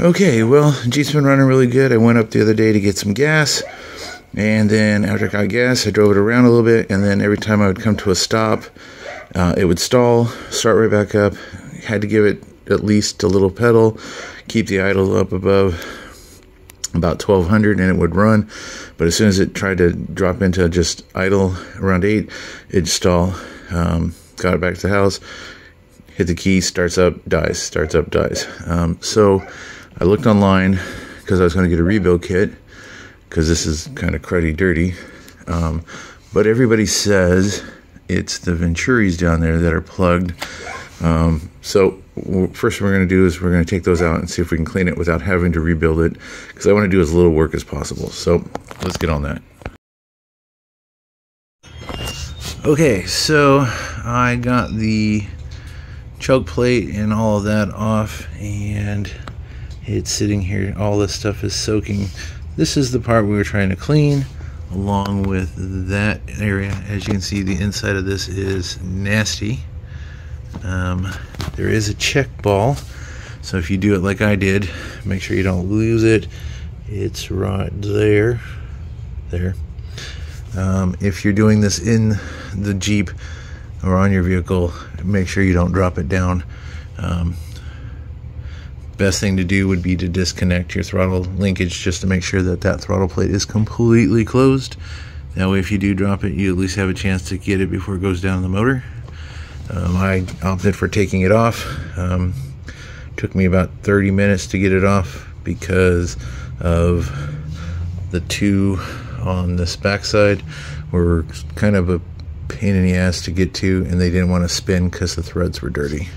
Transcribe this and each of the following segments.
Okay, well, Jeep's been running really good. I went up the other day to get some gas, and then after I got gas, I drove it around a little bit, and then every time I would come to a stop, it would stall, start right back up. Had to give it at least a little pedal, keep the idle up above about 1200, and it would run. But as soon as it tried to drop into just idle around 8, it'd stall. Got it back to the house, hit the key, starts up, dies, starts up, dies. So I looked online because I was going to get a rebuild kit, because this is kind of cruddy dirty. But everybody says it's the Venturis down there that are plugged. So first we're going to do is we're going to take those out and see if we can clean it without having to rebuild it, because I want to do as little work as possible. So let's get on that. Okay, so I got the choke plate and all of that off, and it's sitting here. All this stuff is soaking. This is the part we were trying to clean, along with that area. As you can see, the inside of this is nasty. There is a check ball, so if you do it like I did, make sure you don't lose it. It's right there. If you're doing this in the Jeep or on your vehicle, make sure you don't drop it down. Best thing to do would be to disconnect your throttle linkage, just to make sure that that throttle plate is completely closed. That way, if you do drop it, you at least have a chance to get it before it goes down the motor. I opted for taking it off. Took me about 30 minutes to get it off because of the two on this backside were kind of a pain in the ass to get to, and they didn't want to spin because the threads were dirty.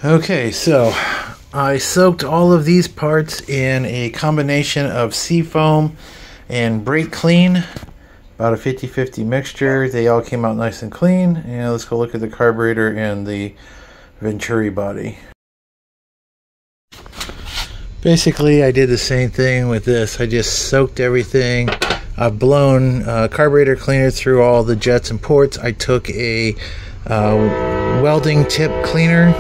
Okay, so I soaked all of these parts in a combination of Seafoam and Brake Clean, about a 50-50 mixture. They all came out nice and clean. And let's go look at the carburetor and the Venturi body. Basically, I did the same thing with this. I just soaked everything. I've blown carburetor cleaner through all the jets and ports. I took a welding tip cleaner,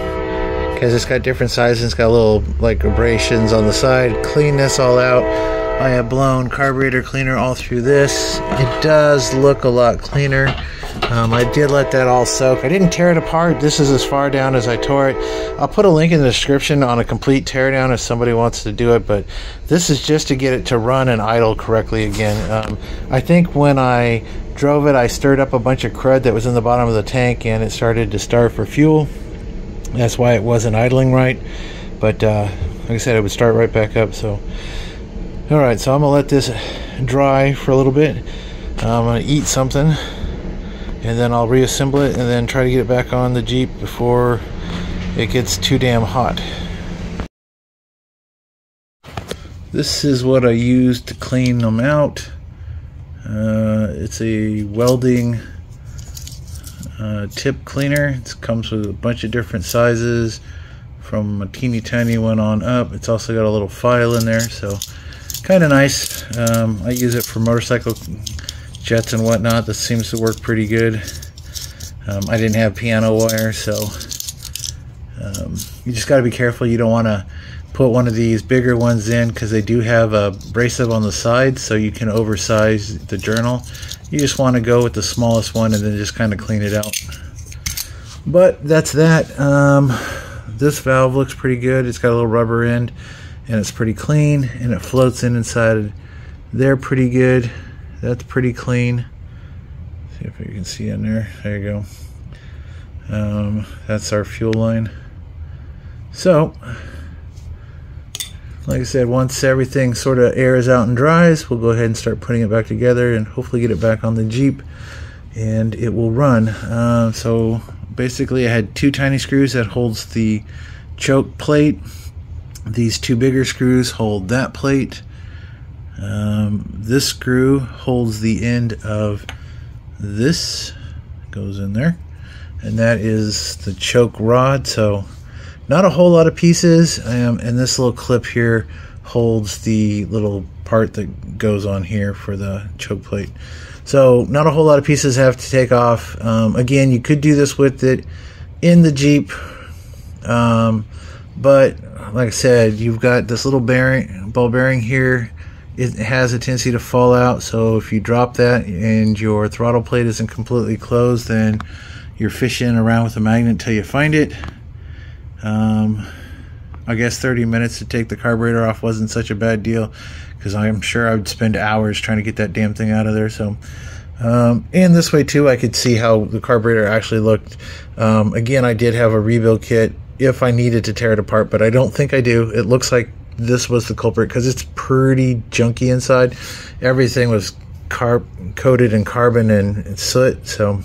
because it's got different sizes. It's got little like abrasions on the side. Clean this all out. I have blown carburetor cleaner all through this. It does look a lot cleaner. I did let that all soak. I didn't tear it apart. This is as far down as I tore it. I'll put a link in the description on a complete teardown if somebody wants to do it, but this is just to get it to run and idle correctly again. I think when I drove it, I stirred up a bunch of crud that was in the bottom of the tank, and it started to starve for fuel. That's why it wasn't idling right. But like I said, it would start right back up. So alright, so I'm gonna let this dry for a little bit. I'm gonna eat something, and then I'll reassemble it and then try to get it back on the Jeep before it gets too damn hot. This is what I used to clean them out. It's a welding tip cleaner. It comes with a bunch of different sizes, from a teeny tiny one on up. It's also got a little file in there, so kind of nice. I use it for motorcycle jets and whatnot. This seems to work pretty good. I didn't have piano wire, so you just got to be careful. You don't want to put one of these bigger ones in, because they do have a abrasive on the side, so you can oversize the journal. You just want to go with the smallest one and then just kind of clean it out. But that's that. This valve looks pretty good. It's got a little rubber end, and it's pretty clean, and it floats in inside there pretty good. That's pretty clean. See if you can see in there. There you go. That's our fuel line. So like I said, once everything sort of airs out and dries, we'll go ahead and start putting it back together and hopefully get it back on the Jeep, and it will run. So basically, I had two tiny screws that holds the choke plate. These two bigger screws hold that plate. This screw holds the end of this, goes in there, and that is the choke rod. So not a whole lot of pieces, and this little clip here holds the little part that goes on here for the choke plate. So not a whole lot of pieces have to take off. Again, you could do this with it in the Jeep, But like I said, you've got this little ball bearing here. It has a tendency to fall out, so if you drop that and your throttle plate isn't completely closed, then you're fishing around with a magnet until you find it. I guess 30 minutes to take the carburetor off wasn't such a bad deal, because I'm sure I would spend hours trying to get that damn thing out of there. So and this way too, I could see how the carburetor actually looked. Again, I did have a rebuild kit if I needed to tear it apart, but I don't think I do. It looks like this was the culprit because it's pretty junky inside. Everything was coated in carbon and soot. So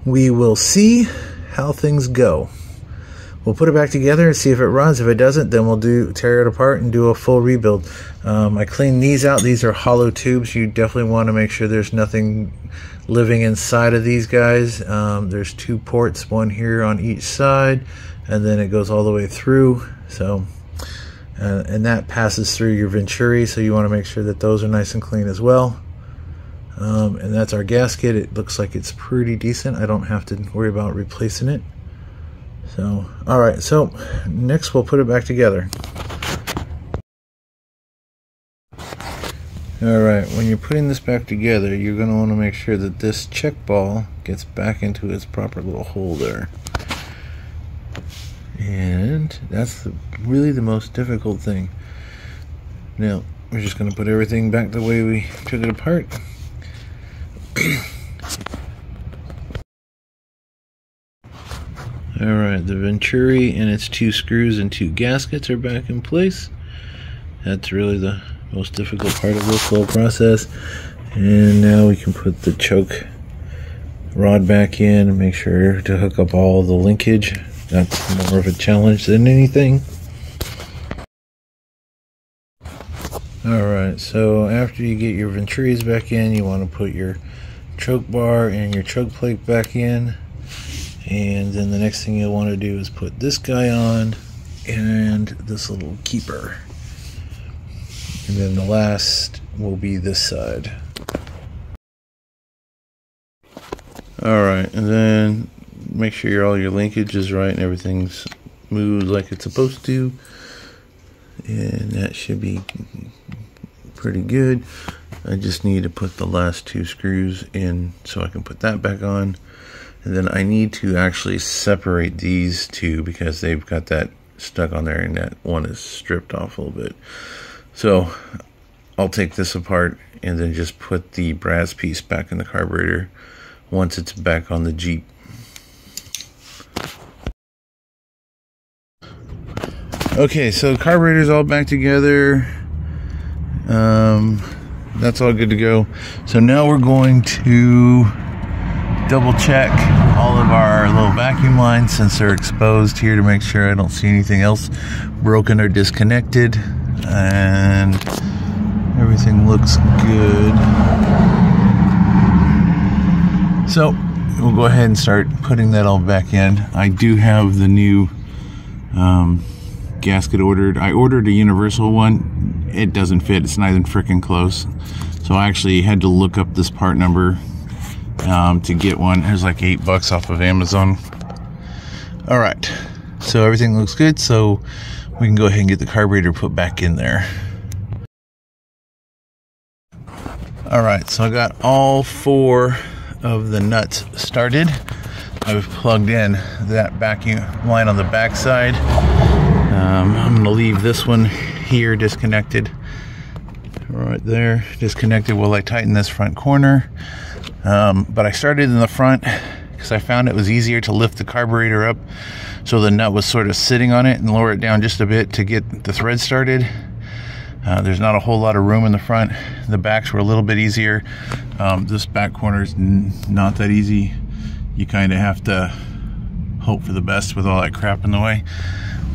we will see how things go. We'll put it back together and see if it runs. If it doesn't, then we'll tear it apart and do a full rebuild. I cleaned these out. These are hollow tubes. You definitely want to make sure there's nothing living inside of these guys. There's 2 ports, one here on each side, and then it goes all the way through. So, and that passes through your venturi, so you want to make sure that those are nice and clean as well. And that's our gasket. It looks like it's pretty decent. I don't have to worry about replacing it. So, alright, so next we'll put it back together. Alright, when you're putting this back together, you're going to want to make sure that this check ball gets back into its proper little hole there. And that's really the most difficult thing. Now, we're just going to put everything back the way we took it apart. Alright, the venturi and its 2 screws and 2 gaskets are back in place. That's really the most difficult part of this whole process. And now we can put the choke rod back in and make sure to hook up all the linkage. That's more of a challenge than anything. Alright, so after you get your venturis back in, you want to put your choke bar and your choke plate back in. And then the next thing you'll want to do is put this guy on and this little keeper. And then the last will be this side. Alright, and then make sure all your linkage is right and everything's moved like it's supposed to. And that should be pretty good. I just need to put the last 2 screws in so I can put that back on. And then I need to actually separate these 2 because they've got that stuck on there and that one is stripped off a little bit. So I'll take this apart and then just put the brass piece back in the carburetor once it's back on the Jeep. Okay, so the carburetor's all back together. That's all good to go. So now we're going to double check all of our little vacuum lines since they're exposed here to make sure I don't see anything else broken or disconnected, and everything looks good. So we'll go ahead and start putting that all back in. I do have the new gasket ordered. I ordered a universal one. It doesn't fit. It's not even freaking close. So I actually had to look up this part number to get one. It was like $8 off of Amazon. Alright, so everything looks good, so we can go ahead and get the carburetor put back in there. Alright, so I got all 4 of the nuts started. I've plugged in that vacuum line on the back side. I'm going to leave this one here disconnected. Right there, disconnected while I tighten this front corner. But I started in the front because I found it was easier to lift the carburetor up so the nut was sort of sitting on it and lower it down just a bit to get the thread started. There's not a whole lot of room in the front. The backs were a little bit easier. This back corner is not that easy. You kind of have to hope for the best with all that crap in the way.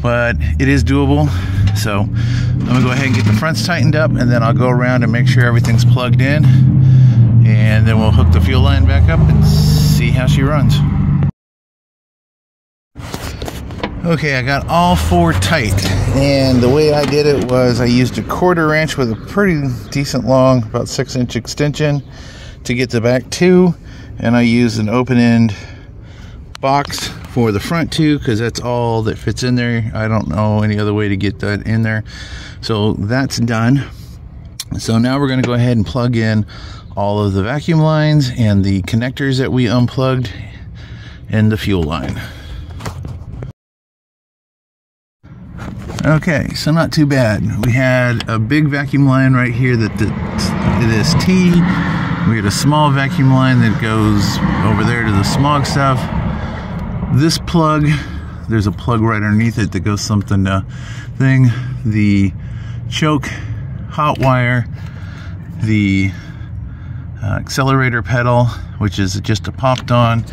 But it is doable. So I'm gonna go ahead and get the fronts tightened up, and then I'll go around and make sure everything's plugged in. And then we'll hook the fuel line back up and see how she runs. Okay, I got all 4 tight, and the way I did it was I used a 1/4 inch with a pretty decent long, about 6-inch extension to get the back 2, and I used an open end box for the front too, because that's all that fits in there. I don't know any other way to get that in there. So that's done. So now we're going to go ahead and plug in all of the vacuum lines and the connectors that we unplugged and the fuel line. Okay, so not too bad. We had a big vacuum line right here that it is T. We had a small vacuum line that goes over there to the smog stuff. This plug, there's a plug right underneath it that goes something thing. The choke, hot wire, the accelerator pedal, which is just a popped on.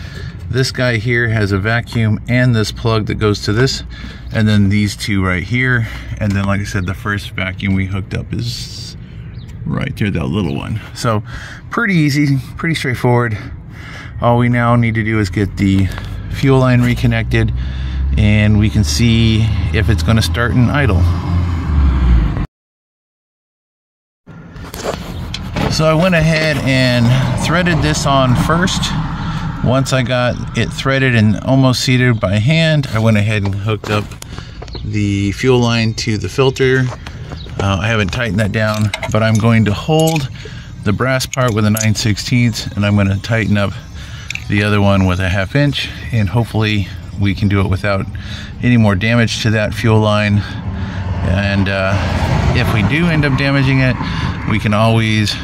This guy here has a vacuum and this plug that goes to this, and then these two right here. And then, like I said, the first vacuum we hooked up is right there, that little one. So pretty easy, pretty straightforward. All we now need to do is get the fuel line reconnected, and we can see if it's going to start and idle. So I went ahead and threaded this on first. Once I got it threaded and almost seated by hand, I went ahead and hooked up the fuel line to the filter. I haven't tightened that down, but I'm going to hold the brass part with a 9/16, and I'm going to tighten up the other one with a 1/2 inch, and hopefully we can do it without any more damage to that fuel line. And if we do end up damaging it, we can always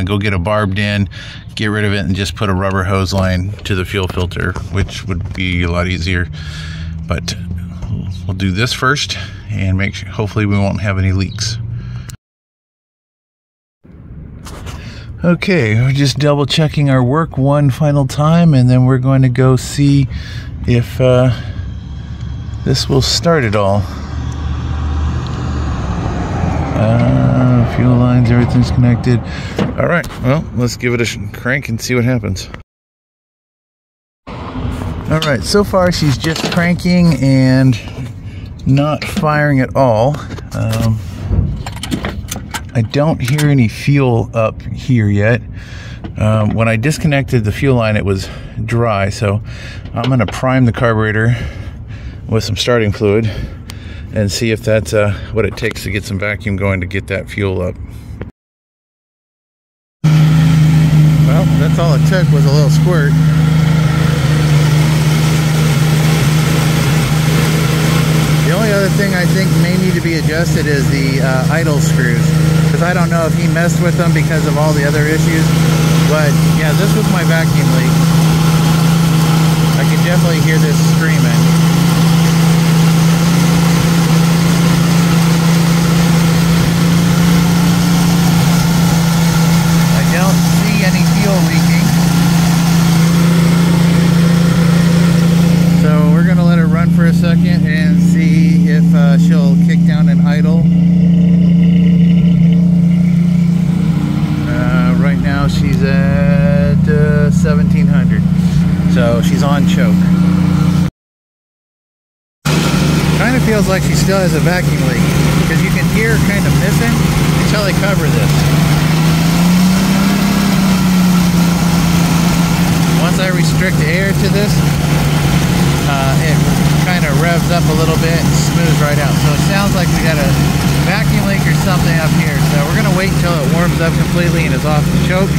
go get a barbed end, get rid of it, and just put a rubber hose line to the fuel filter, which would be a lot easier. But we'll do this first and make sure, hopefully we won't have any leaks. Okay, we're just double checking our work one final time, and then we're going to go see if this will start it all. Fuel lines, everything's connected. All right, well, let's give it a crank and see what happens. All right, so far she's just cranking and not firing at all. I don't hear any fuel up here yet. When I disconnected the fuel line, it was dry, so I'm going to prime the carburetor with some starting fluid and see if that's what it takes to get some vacuum going to get that fuel up. Well, that's all it took, was a little squirt. The only other thing I think may need to be adjusted is the idle screws, because I don't know if he messed with them because of all the other issues. But yeah, this was my vacuum leak. I can definitely hear this screaming. Leaking. So we're gonna let her run for a second and see if she'll kick down and idle. Right now she's at 1700, so she's on choke. Kind of feels like she still has a vacuum leak, because you can hear her kind of missing until I cover this. Once I restrict air to this, it kind of revs up a little bit and smooths right out. So it sounds like we got a vacuum leak or something up here. So we're going to wait until it warms up completely and is off the choke,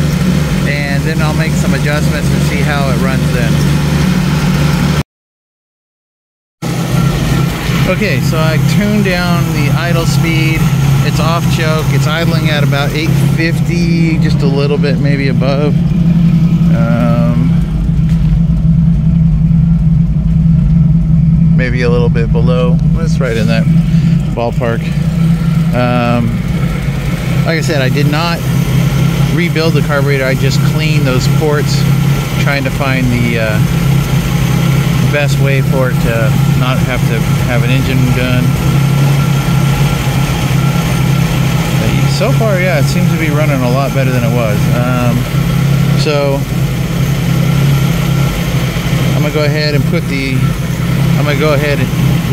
and then I'll make some adjustments and see how it runs then. Okay, so I tuned down the idle speed. It's off choke. It's idling at about 850, just a little bit maybe above. Maybe a little bit below. It's right in that ballpark. Like I said, I did not rebuild the carburetor. I just cleaned those ports, trying to find the best way for it to not have to have an engine done. So far, yeah, it seems to be running a lot better than it was. So I'm gonna go ahead and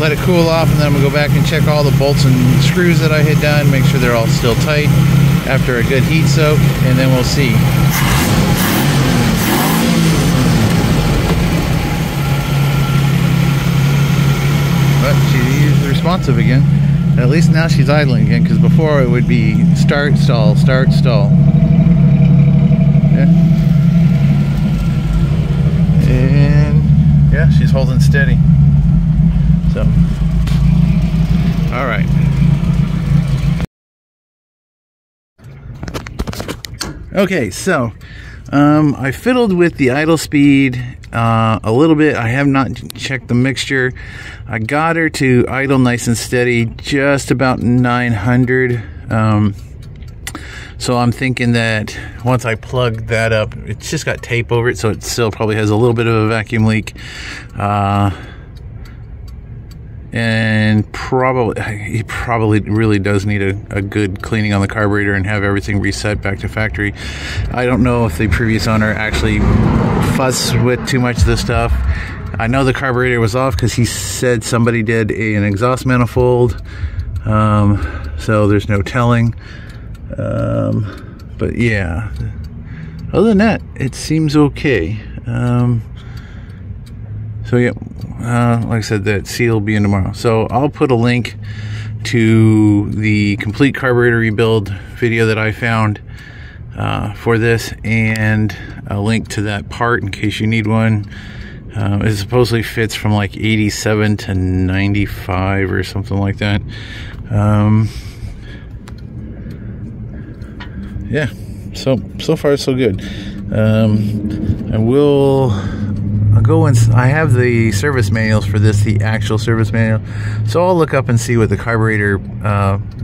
let it cool off, and then I'm gonna go back and check all the bolts and screws that I had done, make sure they're all still tight after a good heat soak, and then we'll see. responsive again. And at least now she's idling again, because before it would be start, stall, start, stall. Yeah. And yeah, she's holding steady. So, all right. Okay, so I fiddled with the idle speed a little bit. I have not checked the mixture. I got her to idle nice and steady, just about 900. So I'm thinking that once I plug that up, it's just got tape over it, so it still probably has a little bit of a vacuum leak. And he probably really does need a good cleaning on the carburetor and have everything reset back to factory. I don't know if the previous owner actually fussed with too much of this stuff. I know the carburetor was off because he said somebody did an exhaust manifold, so there's no telling. But yeah, other than that, it seems okay. So yeah, like I said, that seal will be in tomorrow. So I'll put a link to the complete carburetor rebuild video that I found for this, and a link to that part in case you need one. It supposedly fits from like 87 to 95 or something like that. Yeah, so far so good. I'll go and I have the service manuals for this, the actual service manual. So I'll look up and see what the carburetor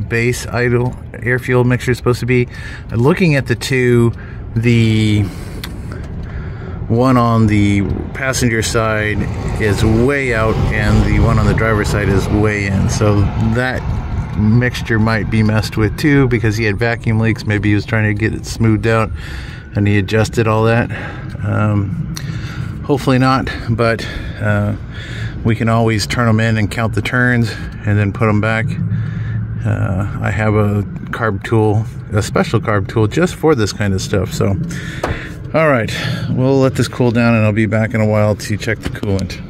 base idle air fuel mixture is supposed to be. Looking at the two, the one on the passenger side is way out and the one on the driver's side is way in. So that mixture might be messed with too, because he had vacuum leaks. Maybe he was trying to get it smoothed out and he adjusted all that. Hopefully not, but we can always turn them in and count the turns and then put them back. I have a carb tool, a special carb tool just for this kind of stuff. So all right, we'll let this cool down and I'll be back in a while to check the coolant.